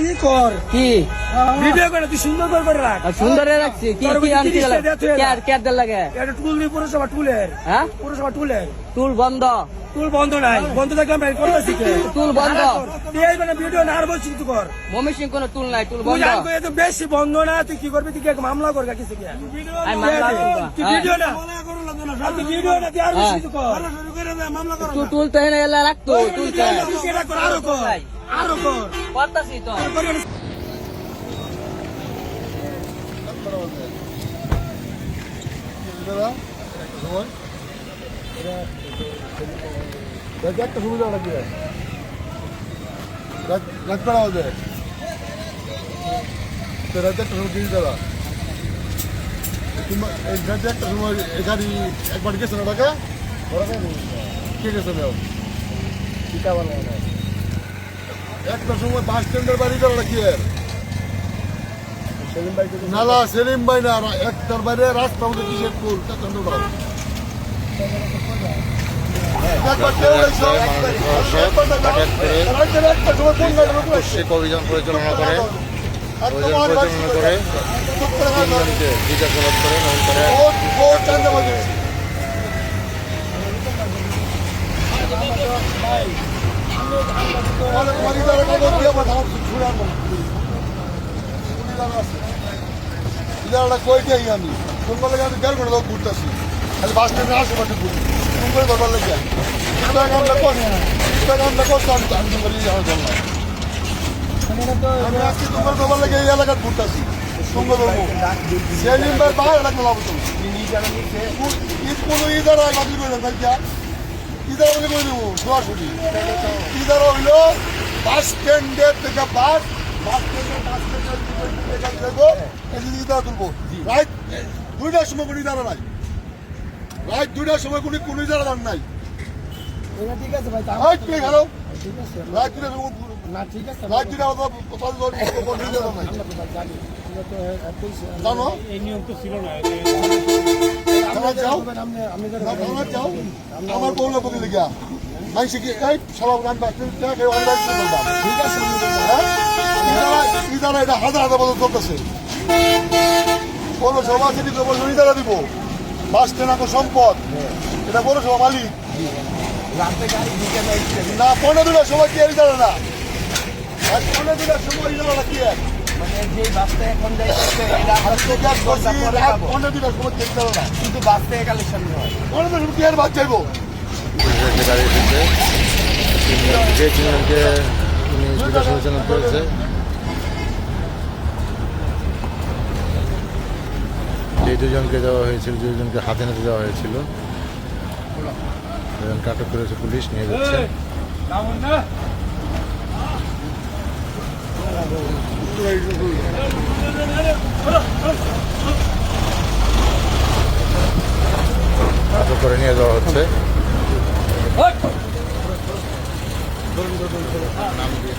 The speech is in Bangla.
ই কর কি ভিডিও করে তুই সুন্দর করে রাখ সুন্দরে রাখছি কি কি আনতে গেল কেয়ার দেন লাগে এটা টুল দিয়ে পুরসভা টুলের হ্যাঁ পুরসভা টুলের টুল বন্ধ টুল বন্ধ নাই বন্ধ থাকলে আমরা করতেছি টুল বন্ধ তুই এই মানে ভিডিও না আর বলছি তুই কর মমি সিং কোনো টুল নাই টুল তুই বন্ধ জান তো বেশি বন্ধ না তুই কি করবি তুই কি মামলা কর কিছু কি আমি মামলা করব তুই ভিডিও না তুই ভিডিও না তুই আর বেশি তুই কর টুল টুল তো এনে এলা রাখতো টুল চাই তুই সেটা কর আরো কর করতাছি তো একটা সুবিধা কি রাত পড়া হবে রাতে একটা সময় দিয়ে দেওয়া রাতে একটা সময় এখানে একবার গেছে না টাকা কে গেছে না একটা সময় বাস স্ট্যান্ডের বাড়ি দেওয়া কি নালা সেলিম ভাই না একটার বাইরে রাস্তা মধ্যে কিসের ফুল অভিযান পরিচালনা করে তিনজনকে জিজ্ঞাসাবাদ করেন কইটাই আমি শুনবার লাগে আমি 1.5 ঘন্টা লোক ঘুরতেছি খালি বাস স্ট্যান্ডে আসে মাঠে ঘুরি ফোন করে ধরবার লাগে আমি আজকে তোমার ধরবার লাগে এই এলাকার ঘুরতেছি সুন্দর সেলিমবার বাইরে লাগলো লাভ ঈদ কোনো ইদারা বাতিল করে দেন ইদারা বলে করে দেবো সরাসরি ইদারা হইল বাস স্ট্যান্ডের থেকে বাস ইদারা তুলবো রাইট 2টার সময় কোনো ইদারা নাই রাইট 2টার সময় কোনো ইদারা নাই ঠিক আছে ভাই রাইট প্লে খেলো ঠিক আছে রাইট 2টা না ঠিক আছে রাইট 2টা জানো এই নিয়ম তো ছিল না যাও আমার বউলা বলে লেগে মাইসে কি এই সবাই গান বাজতে অনলাইন বলবা ঠিক আছে ইদারা এটা হাজার বছর চলতেছে পৌরসভা সেটি ইদারা দিব বাস ট্রেন সম্পদ এটা পৌরসভা মালিক না 15 সময় কি ইদারা না 15 সময় ইদারা কি মানে যে বাসটা এখন যাইতেছে এটা 15 সময় কি ইদারা না কিন্তু বাস থেকে কালেকশন হয় 15 সময় কি আর বাদ যাইবো পুলিশের গাড়ি এসেছে যে তিনজনকে জিজ্ঞাসাবাদ করেছে যে দুজনকে দেওয়া হয়েছিল দুজনকে হাতে নিতে দেওয়া হয়েছিল দুজনকে আটক করেছে পুলিশ নিয়ে যাচ্ছে আটক করে নিয়ে যাওয়া হচ্ছে নাম দিয়ে